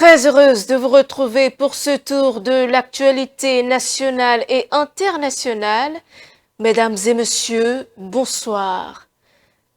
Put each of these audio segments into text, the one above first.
Très heureuse de vous retrouver pour ce tour de l'actualité nationale et internationale. Mesdames et messieurs, bonsoir.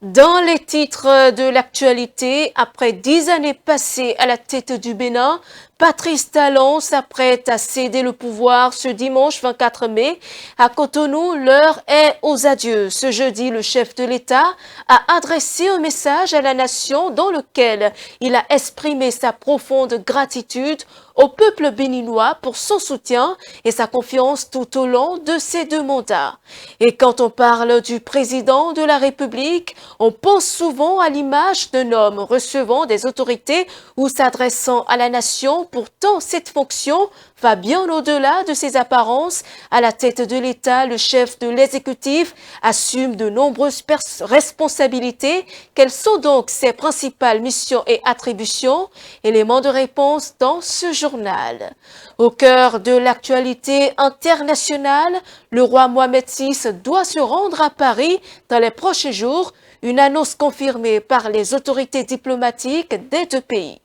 Dans les titres de l'actualité, après 10 années passées à la tête du Bénin, Patrice Talon s'apprête à céder le pouvoir ce dimanche 24 mai. À Cotonou, l'heure est aux adieux. Ce jeudi, le chef de l'État a adressé un message à la nation dans lequel il a exprimé sa profonde gratitude au peuple béninois pour son soutien et sa confiance tout au long de ses 2 mandats. Et quand on parle du président de la République, on pense souvent à l'image d'un homme recevant des autorités ou s'adressant à la nation. Pourtant, cette fonction va bien au-delà de ses apparences. À la tête de l'État, le chef de l'exécutif assume de nombreuses responsabilités. Quelles sont donc ses principales missions et attributions? Éléments de réponse dans ce journal. Au cœur de l'actualité internationale, le roi Mohamed VI doit se rendre à Paris dans les prochains jours. Une annonce confirmée par les autorités diplomatiques des 2 pays.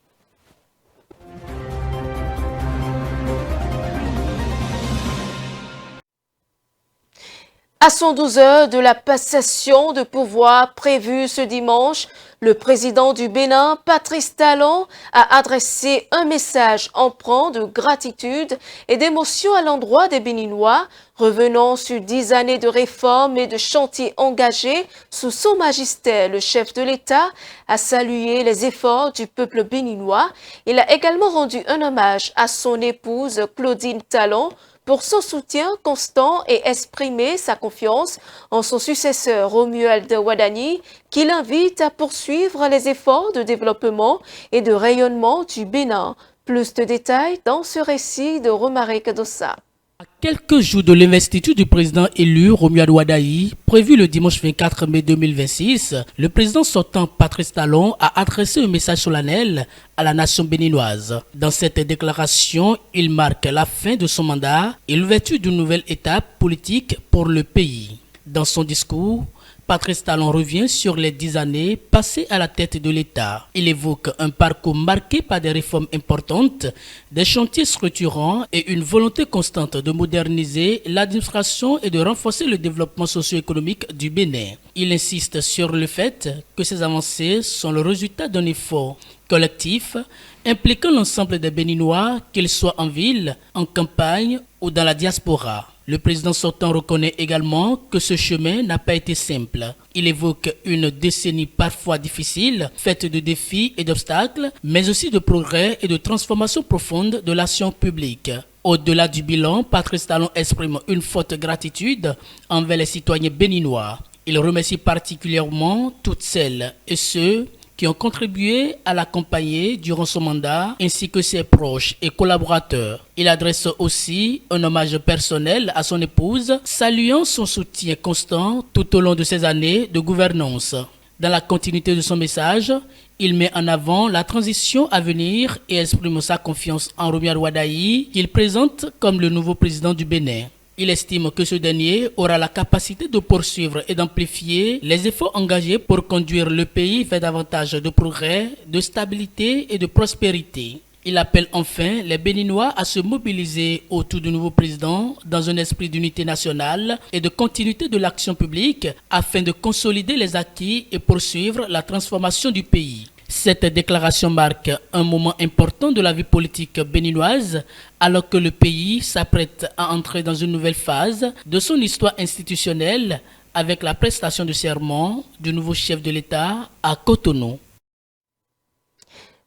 À 112 heures de la passation de pouvoir prévue ce dimanche, le président du Bénin, Patrice Talon, a adressé un message empreint de gratitude et d'émotion à l'endroit des Béninois, revenant sur 10 années de réformes et de chantiers engagés sous son magistère. Le chef de l'État a salué les efforts du peuple béninois. Il a également rendu un hommage à son épouse Claudine Talon pour son soutien constant et exprimer sa confiance en son successeur Romuald Wadani, qui l'invite à poursuivre les efforts de développement et de rayonnement du Bénin. Plus de détails dans ce récit de Romaric Dossa. À quelques jours de l'investiture du président élu Romuald Wadani, prévu le dimanche 24 mai 2026, le président sortant Patrice Talon a adressé un message solennel à la nation béninoise. Dans cette déclaration, il marque la fin de son mandat et l'ouverture d'une nouvelle étape politique pour le pays. Dans son discours, Patrice Talon revient sur les 10 années passées à la tête de l'État. Il évoque un parcours marqué par des réformes importantes, des chantiers structurants et une volonté constante de moderniser l'administration et de renforcer le développement socio-économique du Bénin. Il insiste sur le fait que ces avancées sont le résultat d'un effort collectif impliquant l'ensemble des Béninois, qu'ils soient en ville, en campagne ou dans la diaspora. Le président sortant reconnaît également que ce chemin n'a pas été simple. Il évoque une décennie parfois difficile, faite de défis et d'obstacles, mais aussi de progrès et de transformation profonde de l'action publique. Au-delà du bilan, Patrice Talon exprime une forte gratitude envers les citoyens béninois. Il remercie particulièrement toutes celles et ceux qui ont contribué à l'accompagner durant son mandat, ainsi que ses proches et collaborateurs. Il adresse aussi un hommage personnel à son épouse, saluant son soutien constant tout au long de ces années de gouvernance. Dans la continuité de son message, il met en avant la transition à venir et exprime sa confiance en Romuald Wadani, qu'il présente comme le nouveau président du Bénin. Il estime que ce dernier aura la capacité de poursuivre et d'amplifier les efforts engagés pour conduire le pays vers davantage de progrès, de stabilité et de prospérité. Il appelle enfin les Béninois à se mobiliser autour du nouveau président dans un esprit d'unité nationale et de continuité de l'action publique afin de consolider les acquis et poursuivre la transformation du pays. Cette déclaration marque un moment important de la vie politique béninoise alors que le pays s'apprête à entrer dans une nouvelle phase de son histoire institutionnelle avec la prestation de serment du nouveau chef de l'État à Cotonou.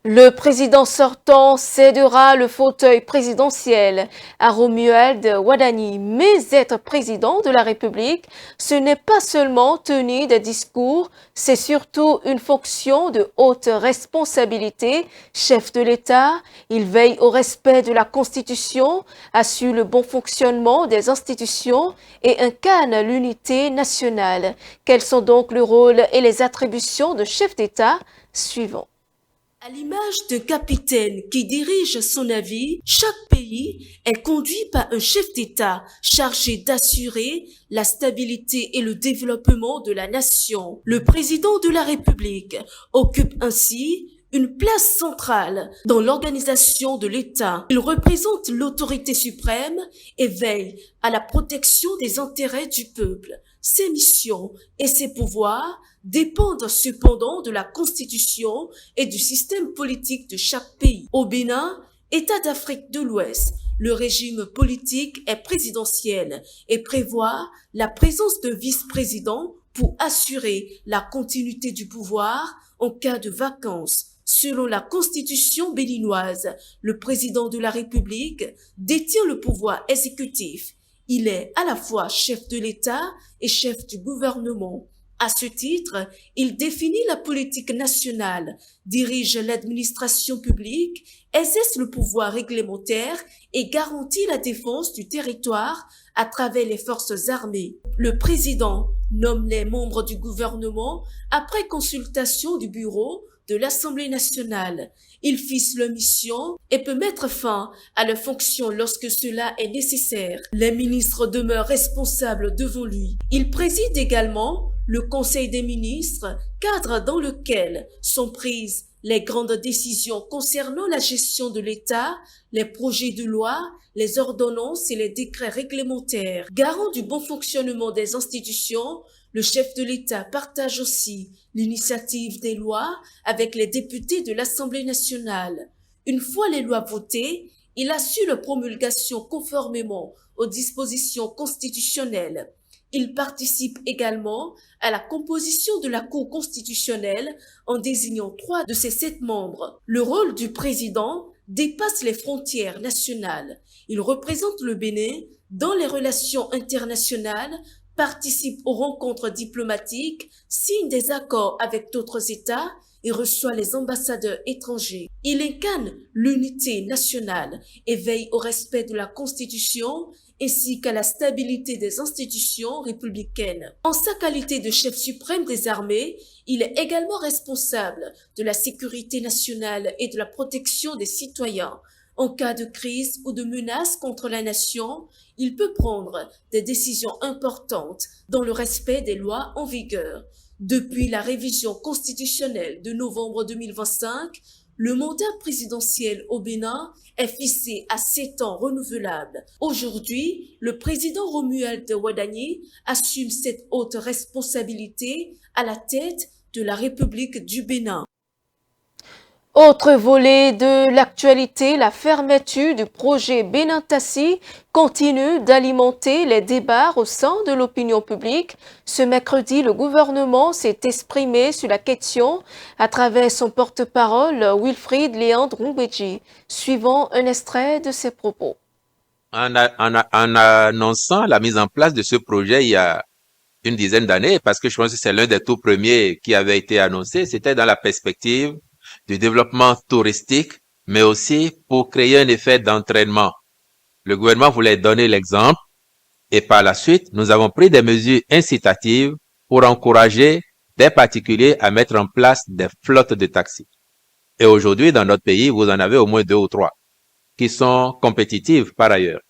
Le président sortant cédera le fauteuil présidentiel à Romuald Wadani, mais être président de la République, ce n'est pas seulement tenir des discours, c'est surtout une fonction de haute responsabilité. Chef de l'État, il veille au respect de la Constitution, assure le bon fonctionnement des institutions et incarne l'unité nationale. Quels sont donc le rôle et les attributions de chef d'État? Suivons. À l'image d'un capitaine qui dirige son navire, chaque pays est conduit par un chef d'État chargé d'assurer la stabilité et le développement de la nation. Le président de la République occupe ainsi une place centrale dans l'organisation de l'État. Il représente l'autorité suprême et veille à la protection des intérêts du peuple. Ses missions et ses pouvoirs dépendent cependant de la Constitution et du système politique de chaque pays. Au Bénin, État d'Afrique de l'Ouest, le régime politique est présidentiel et prévoit la présence d'un vice-président pour assurer la continuité du pouvoir en cas de vacances. Selon la Constitution béninoise, le président de la République détient le pouvoir exécutif. Il est à la fois chef de l'État et chef du gouvernement. À ce titre, il définit la politique nationale, dirige l'administration publique, exerce le pouvoir réglementaire et garantit la défense du territoire à travers les forces armées. Le président nomme les membres du gouvernement après consultation du bureau de l'Assemblée nationale. Il fixe leur mission et peut mettre fin à leurs fonctions lorsque cela est nécessaire. Les ministres demeurent responsables devant lui. Il préside également le Conseil des ministres, cadre dans lequel sont prises les grandes décisions concernant la gestion de l'État, les projets de loi, les ordonnances et les décrets réglementaires. Garant du bon fonctionnement des institutions, le chef de l'État partage aussi l'initiative des lois avec les députés de l'Assemblée nationale. Une fois les lois votées, il assure leur promulgation conformément aux dispositions constitutionnelles. Il participe également à la composition de la Cour constitutionnelle en désignant 3 de ses 7 membres. Le rôle du président dépasse les frontières nationales. Il représente le Bénin dans les relations internationales, participe aux rencontres diplomatiques, signe des accords avec d'autres États et reçoit les ambassadeurs étrangers. Il incarne l'unité nationale et veille au respect de la Constitution ainsi qu'à la stabilité des institutions républicaines. En sa qualité de chef suprême des armées, il est également responsable de la sécurité nationale et de la protection des citoyens. En cas de crise ou de menace contre la nation, il peut prendre des décisions importantes dans le respect des lois en vigueur. Depuis la révision constitutionnelle de novembre 2025, le mandat présidentiel au Bénin est fixé à 7 ans renouvelables. Aujourd'hui, le président Romuald Wadagni assume cette haute responsabilité à la tête de la République du Bénin. Autre volet de l'actualité, la fermeture du projet Bénin-Tassi continue d'alimenter les débats au sein de l'opinion publique. Ce mercredi, le gouvernement s'est exprimé sur la question à travers son porte-parole Wilfried Léandre Ngweji, suivant un extrait de ses propos. En annonçant la mise en place de ce projet il y a une dizaine d'années, parce que je pense que c'est l'un des tout premiers qui avait été annoncé, c'était dans la perspective du développement touristique, mais aussi pour créer un effet d'entraînement. Le gouvernement voulait donner l'exemple et par la suite, nous avons pris des mesures incitatives pour encourager des particuliers à mettre en place des flottes de taxis. Et aujourd'hui, dans notre pays, vous en avez au moins 2 ou 3 qui sont compétitives par ailleurs.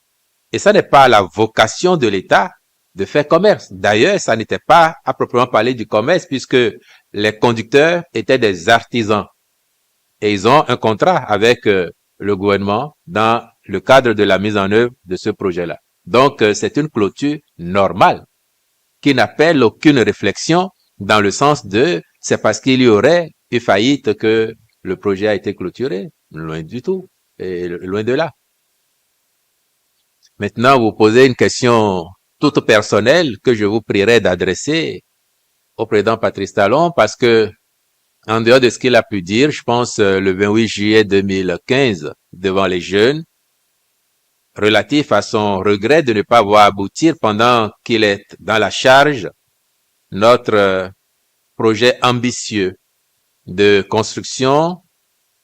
Et ça n'est pas la vocation de l'État de faire commerce. D'ailleurs, ça n'était pas à proprement parler du commerce puisque les conducteurs étaient des artisans. Et ils ont un contrat avec le gouvernement dans le cadre de la mise en œuvre de ce projet-là. Donc, c'est une clôture normale qui n'appelle aucune réflexion dans le sens de c'est parce qu'il y aurait eu faillite que le projet a été clôturé. Loin du tout. Et loin de là. Maintenant, vous posez une question toute personnelle que je vous prierai d'adresser au président Patrice Talon parce que en dehors de ce qu'il a pu dire, je pense le 28 juillet 2015 devant les jeunes, relatif à son regret de ne pas voir aboutir pendant qu'il est dans la charge notre projet ambitieux de construction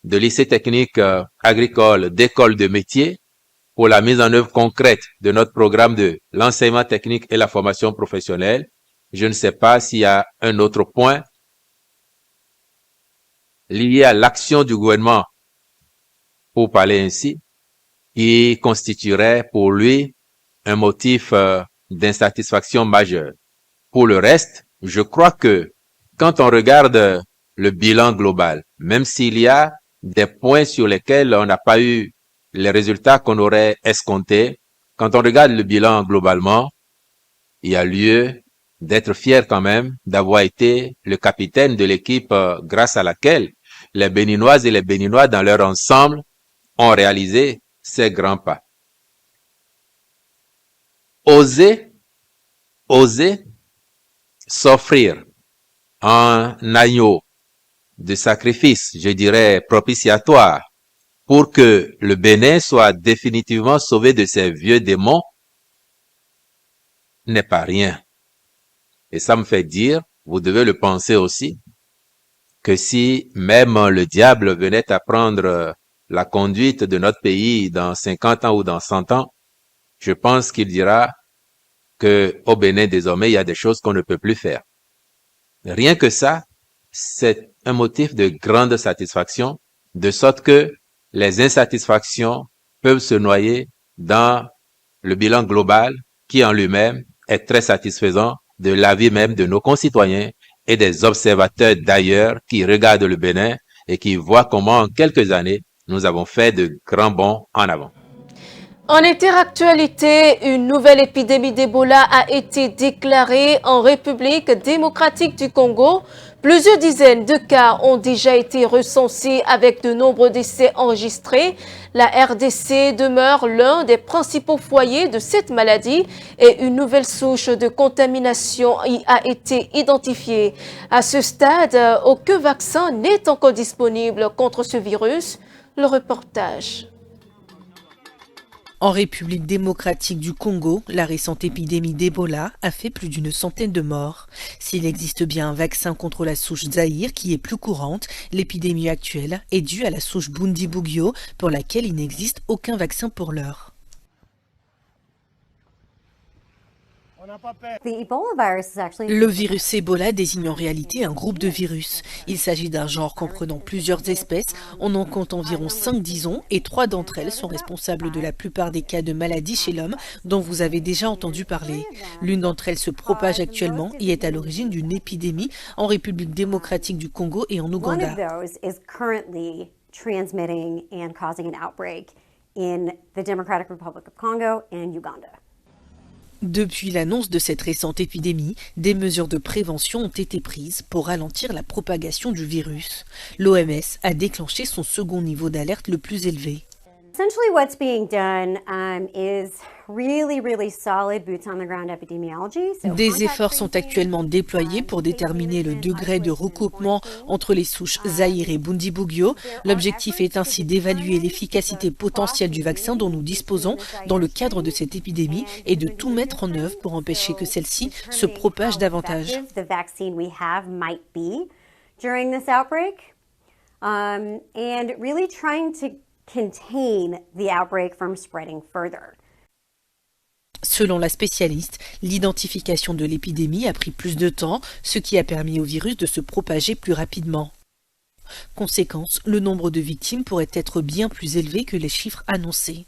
de lycées techniques agricoles, d'écoles de métiers pour la mise en œuvre concrète de notre programme de l'enseignement technique et la formation professionnelle. Je ne sais pas s'il y a un autre point lié à l'action du gouvernement, pour parler ainsi, qui constituerait pour lui un motif d'insatisfaction majeure. Pour le reste, je crois que quand on regarde le bilan global, même s'il y a des points sur lesquels on n'a pas eu les résultats qu'on aurait escomptés. Quand on regarde le bilan globalement, il y a lieu d'être fier quand même d'avoir été le capitaine de l'équipe grâce à laquelle les Béninoises et les Béninois dans leur ensemble ont réalisé ces grands pas. Oser s'offrir un agneau de sacrifice, je dirais propitiatoire, pour que le Bénin soit définitivement sauvé de ses vieux démons, n'est pas rien. Et ça me fait dire, vous devez le penser aussi, que si même le diable venait à prendre la conduite de notre pays dans 50 ans ou dans 100 ans, je pense qu'il dira que au Bénin désormais, il y a des choses qu'on ne peut plus faire. Rien que ça, c'est un motif de grande satisfaction, de sorte que les insatisfactions peuvent se noyer dans le bilan global qui en lui-même est très satisfaisant de l'avis même de nos concitoyens et des observateurs d'ailleurs qui regardent le Bénin et qui voient comment en quelques années nous avons fait de grands bonds en avant. En interactualité, une nouvelle épidémie d'Ebola a été déclarée en République démocratique du Congo. Plusieurs dizaines de cas ont déjà été recensés avec de nombreux décès enregistrés. La RDC demeure l'un des principaux foyers de cette maladie et une nouvelle souche de contamination y a été identifiée. À ce stade, aucun vaccin n'est encore disponible contre ce virus. Le reportage. En République démocratique du Congo, la récente épidémie d'Ebola a fait plus d'une centaine de morts. S'il existe bien un vaccin contre la souche Zaïre qui est plus courante, l'épidémie actuelle est due à la souche Bundibugyo pour laquelle il n'existe aucun vaccin pour l'heure. Le virus Ebola désigne en réalité un groupe de virus. Il s'agit d'un genre comprenant plusieurs espèces. On en compte environ 5 disons et 3 d'entre elles sont responsables de la plupart des cas de maladie chez l'homme dont vous avez déjà entendu parler. L'une d'entre elles se propage actuellement et est à l'origine d'une épidémie en République démocratique du Congo et en Ouganda. Depuis l'annonce de cette récente épidémie, des mesures de prévention ont été prises pour ralentir la propagation du virus. L'OMS a déclenché son second niveau d'alerte le plus élevé. Essentially, what's being done is really solid boots on the ground epidemiology. Des efforts sont actuellement déployés pour déterminer le degré de recoupement entre les souches Zaïre et Bundibugyo. L'objectif est ainsi d'évaluer l'efficacité potentielle du vaccin dont nous disposons dans le cadre de cette épidémie et de tout mettre en œuvre pour empêcher que celle-ci se propage davantage. Contain the outbreak from spreading further. Selon la spécialiste, l'identification de l'épidémie a pris plus de temps, ce qui a permis au virus de se propager plus rapidement. Conséquence, le nombre de victimes pourrait être bien plus élevé que les chiffres annoncés.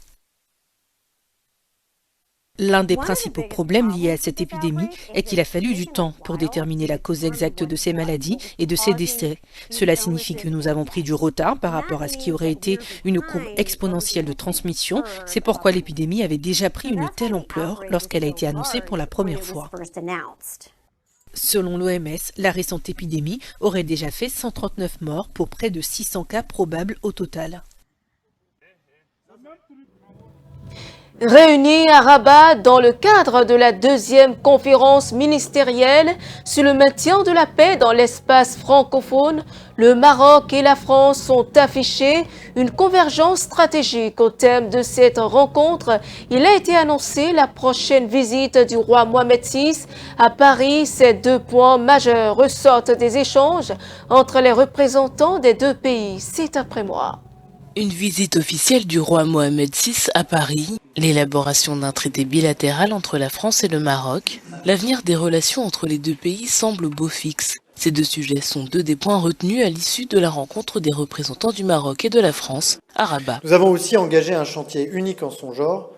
L'un des principaux problèmes liés à cette épidémie est qu'il a fallu du temps pour déterminer la cause exacte de ces maladies et de ces décès. Cela signifie que nous avons pris du retard par rapport à ce qui aurait été une courbe exponentielle de transmission. C'est pourquoi l'épidémie avait déjà pris une telle ampleur lorsqu'elle a été annoncée pour la première fois. Selon l'OMS, la récente épidémie aurait déjà fait 139 morts pour près de 600 cas probables au total. Réunis à Rabat dans le cadre de la deuxième conférence ministérielle sur le maintien de la paix dans l'espace francophone, le Maroc et la France sont affichés une convergence stratégique au thème de cette rencontre. Il a été annoncé la prochaine visite du roi Mohamed VI à Paris. Ces deux points majeurs ressortent des échanges entre les représentants des deux pays. C'est après moi. Une visite officielle du roi Mohamed VI à Paris, l'élaboration d'un traité bilatéral entre la France et le Maroc, l'avenir des relations entre les deux pays semble au beau fixe. Ces deux sujets sont deux des points retenus à l'issue de la rencontre des représentants du Maroc et de la France à Rabat. Nous avons aussi engagé un chantier unique en son genre,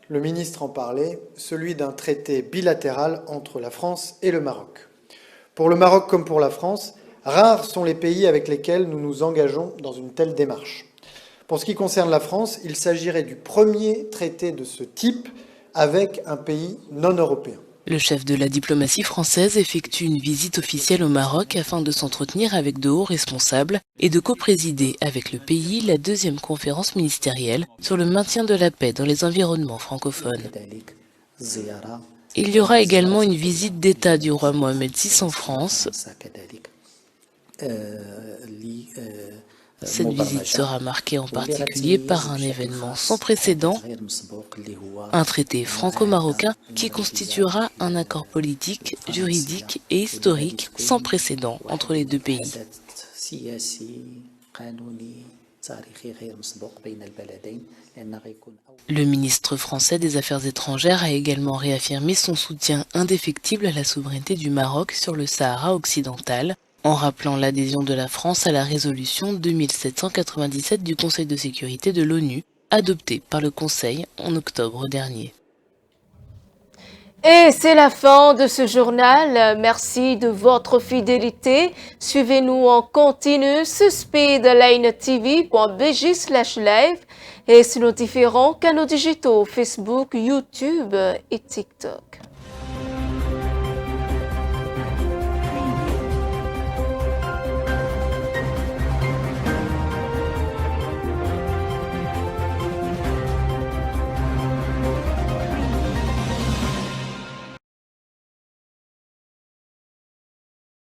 le ministre en parlait, celui d'un traité bilatéral entre la France et le Maroc. Pour le Maroc comme pour la France, Rares sont les pays avec lesquels nous nous engageons dans une telle démarche. Pour ce qui concerne la France, il s'agirait du premier traité de ce type avec un pays non européen. Le chef de la diplomatie française effectue une visite officielle au Maroc afin de s'entretenir avec de hauts responsables et de coprésider avec le pays la deuxième conférence ministérielle sur le maintien de la paix dans les environnements francophones. Il y aura également une visite d'État du roi Mohamed VI en France. Cette visite sera marquée en particulier par un événement sans précédent, un traité franco-marocain qui constituera un accord politique, juridique et historique sans précédent entre les deux pays. Le ministre français des Affaires étrangères a également réaffirmé son soutien indéfectible à la souveraineté du Maroc sur le Sahara occidental, en rappelant l'adhésion de la France à la résolution 2797 du Conseil de sécurité de l'ONU, adoptée par le Conseil en octobre dernier. Et c'est la fin de ce journal. Merci de votre fidélité. Suivez-nous en continu sur speedlinetv.bj/live et sur nos différents canaux digitaux Facebook, YouTube et TikTok.